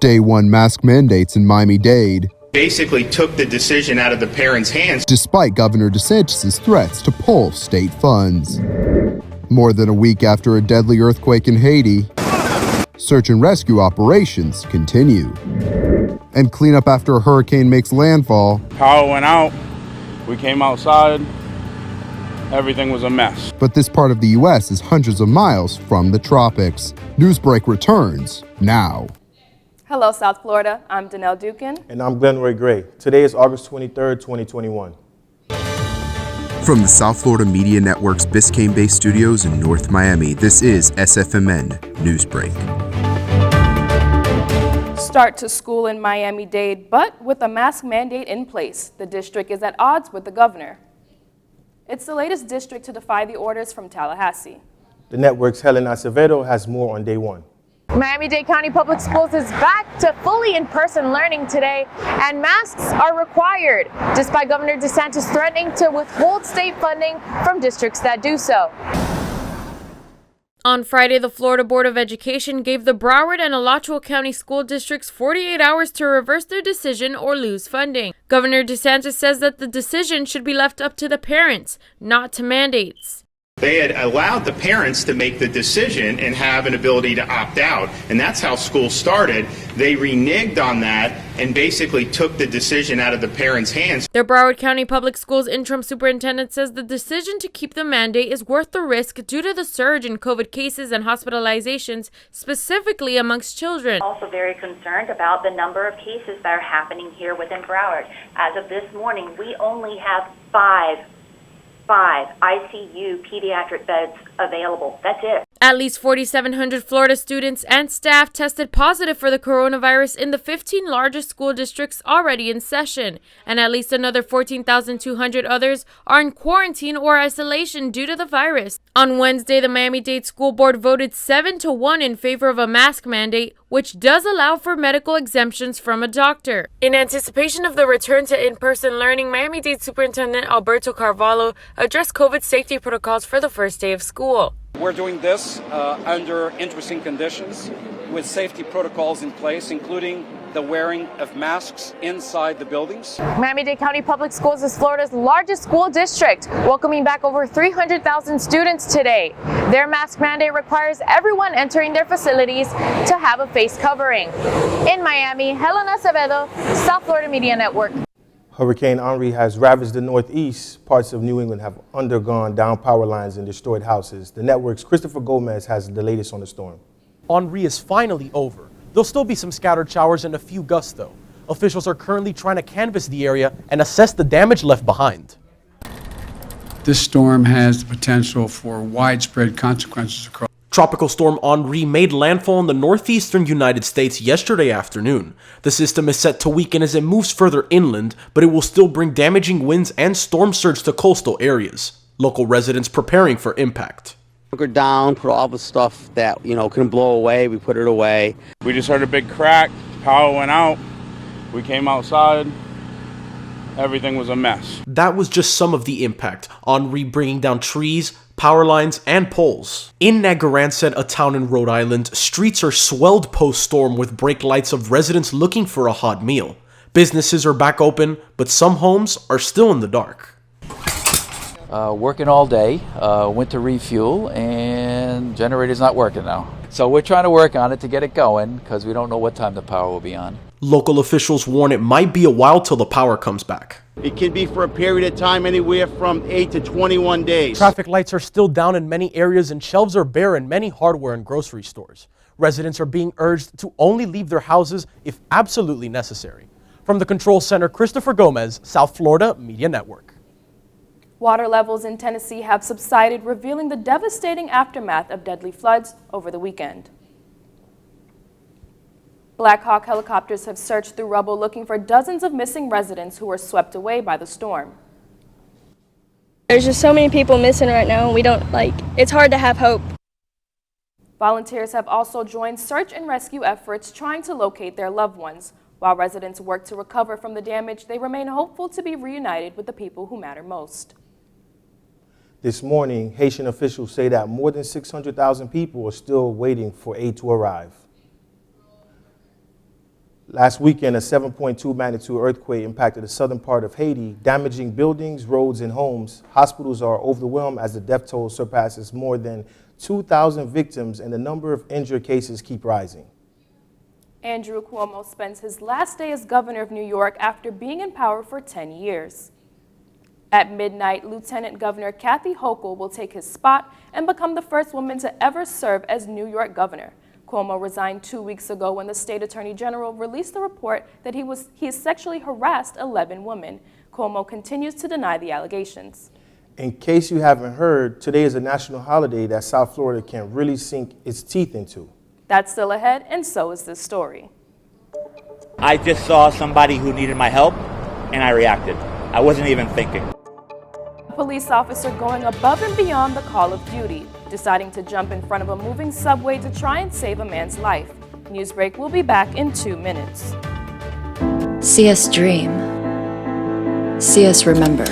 Day one mask mandates in Miami-Dade basically took the decision out of the parents' hands, despite Governor DeSantis' threats to pull state funds. More than a week after a deadly earthquake in Haiti, search and rescue operations continue. And cleanup after a hurricane makes landfall. Power went out, we came outside, everything was a mess. But this part of the U.S. is hundreds of miles from the tropics. Newsbreak returns now. Hello, South Florida. I'm Danelle Dukin. And I'm Glenroy Gray. Today is August 23rd, 2021. From the South Florida Media Network's Biscayne-based studios in North Miami, this is SFMN Newsbreak. Start to school in Miami-Dade, but with a mask mandate in place, the district is at odds with the governor. It's the latest district to defy the orders from Tallahassee. The network's Helen Acevedo has more on day one. Miami-Dade County Public Schools is back to fully in-person learning today, and masks are required, despite Governor DeSantis threatening to withhold state funding from districts that do so. On Friday, the Florida Board of Education gave the Broward and Alachua County school districts 48 hours to reverse their decision or lose funding. Governor DeSantis says that the decision should be left up to the parents, not to mandates. they had allowed the parents to make the decision and have an ability to opt out. And that's how school started. They reneged on that and basically took the decision out of the parents' hands. The Broward County Public Schools interim superintendent says the decision to keep the mandate is worth the risk due to the surge in COVID cases and hospitalizations, specifically amongst children. Also very concerned about the number of cases that are happening here within Broward. As of this morning, we only have five ICU pediatric beds available. That's it. At least 4,700 Florida students and staff tested positive for the coronavirus in the 15 largest school districts already in session, and at least another 14,200 others are in quarantine or isolation due to the virus. On Wednesday, the Miami-Dade School Board voted 7-1 in favor of a mask mandate, which does allow for medical exemptions from a doctor. In anticipation of the return to in-person learning, Miami-Dade Superintendent Alberto Carvalho addressed COVID safety protocols for the first day of school. We're doing this under interesting conditions with safety protocols in place, including the wearing of masks inside the buildings. Miami-Dade County Public Schools is Florida's largest school district, welcoming back over 300,000 students today. Their mask mandate requires everyone entering their facilities to have a face covering. In Miami, Helen Acevedo, South Florida Media Network. Hurricane Henri has ravaged the Northeast. Parts of New England have undergone down power lines and destroyed houses. The network's Christopher Gomez has the latest on the storm. Henri is finally over. There'll still be some scattered showers and a few gusts, though. Officials are currently trying to canvass the area and assess the damage left behind. This storm has the potential for widespread consequences across. Tropical storm Henri made landfall in the northeastern United States yesterday afternoon. The system is set to weaken as it moves further inland, but it will still bring damaging winds and storm surge to coastal areas. Local residents preparing for impact. Bunker down, put all the stuff that, can blow away, we put it away. We just heard a big crack, power went out, we came outside, everything was a mess. That was just some of the impact. Henri bringing down trees, power lines, and poles. In Narragansett, a town in Rhode Island, streets are swelled post-storm with brake lights of residents looking for a hot meal. Businesses are back open, but some homes are still in the dark. Working all day, went to refuel, and generator's not working now. So we're trying to work on it to get it going, because we don't know what time the power will be on. Local officials warn it might be a while till the power comes back. It can be for a period of time anywhere from 8 to 21 days. Traffic lights are still down in many areas and shelves are bare in many hardware and grocery stores. Residents are being urged to only leave their houses if absolutely necessary. From the Control Center, Christopher Gomez, South Florida Media Network. Water levels in Tennessee have subsided, revealing the devastating aftermath of deadly floods over the weekend. Black Hawk helicopters have searched through rubble looking for dozens of missing residents who were swept away by the storm. There's just so many people missing right now, and it's hard to have hope. Volunteers have also joined search and rescue efforts trying to locate their loved ones. While residents work to recover from the damage, they remain hopeful to be reunited with the people who matter most. This morning, Haitian officials say that more than 600,000 people are still waiting for aid to arrive. Last weekend, a 7.2 magnitude earthquake impacted the southern part of Haiti, damaging buildings, roads, and homes. Hospitals are overwhelmed as the death toll surpasses more than 2,000 victims, and the number of injured cases keep rising. Andrew Cuomo spends his last day as governor of New York after being in power for 10 years. At midnight, Lieutenant Governor Kathy Hochul will take his spot and become the first woman to ever serve as New York governor. Cuomo resigned 2 weeks ago when the state attorney general released the report that he has sexually harassed 11 women. Cuomo continues to deny the allegations. In case you haven't heard, today is a national holiday that South Florida can really sink its teeth into. That's still ahead, and so is this story. I just saw somebody who needed my help, and I reacted. I wasn't even thinking. A police officer going above and beyond the call of duty, deciding to jump in front of a moving subway to try and save a man's life. Newsbreak will be back in 2 minutes. See us dream. See us remember.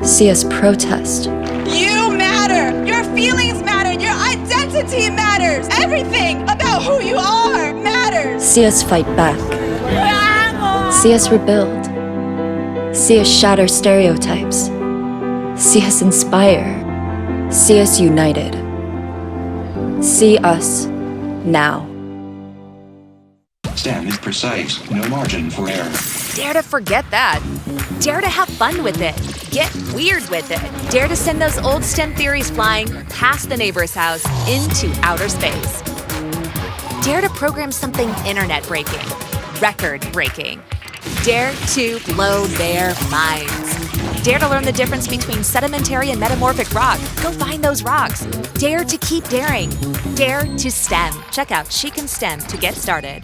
See us protest. You matter! Your feelings matter! Your identity matters! Everything about who you are matters! See us fight back. See us rebuild. See us shatter stereotypes. See us inspire. See us united. See us now. STEM is precise, no margin for error. Dare to forget that. Dare to have fun with it. Get weird with it. Dare to send those old STEM theories flying past the neighbor's house into outer space. Dare to program something internet-breaking, record-breaking. Dare to blow their minds. Dare to learn the difference between sedimentary and metamorphic rock. Go find those rocks. Dare to keep daring. Dare to STEM. Check out She Can STEM to get started.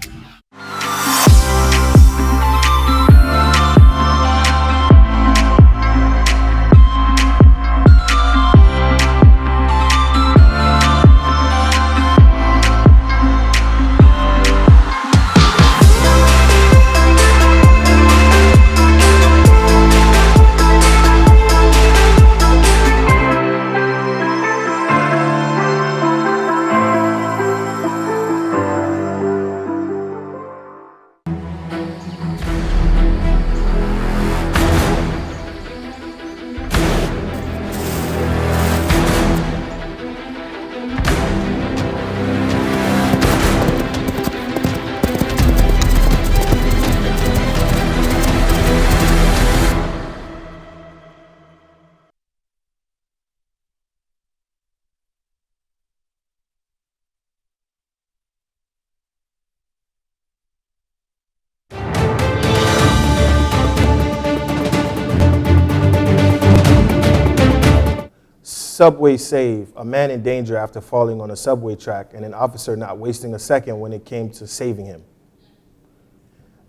Subway save, a man in danger after falling on a subway track and an officer not wasting a second when it came to saving him.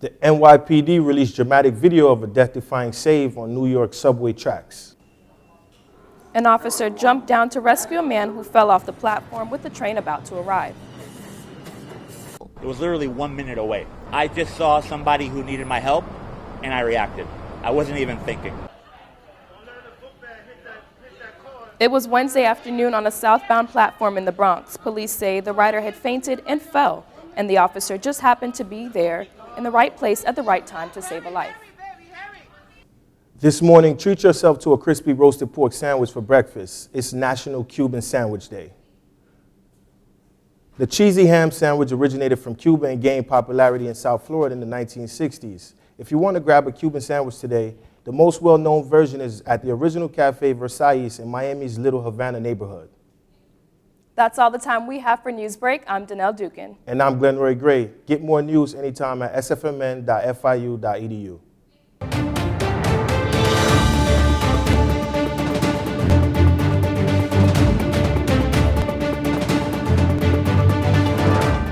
The NYPD released dramatic video of a death-defying save on New York subway tracks. An officer jumped down to rescue a man who fell off the platform with the train about to arrive. It was literally 1 minute away. I just saw somebody who needed my help, and I reacted. I wasn't even thinking. It was Wednesday afternoon on a southbound platform in the Bronx. Police say the rider had fainted and fell, and the officer just happened to be there in the right place at the right time to save a life. This morning, treat yourself to a crispy roasted pork sandwich for breakfast. It's National Cuban Sandwich Day. The cheesy ham sandwich originated from Cuba and gained popularity in South Florida in the 1960s. If you want to grab a Cuban sandwich today, the most well-known version is at the original Cafe Versailles in Miami's Little Havana neighborhood. That's all the time we have for Newsbreak. I'm Danelle Dukin. And I'm Glenroy Gray. Get more news anytime at sfmn.fiu.edu.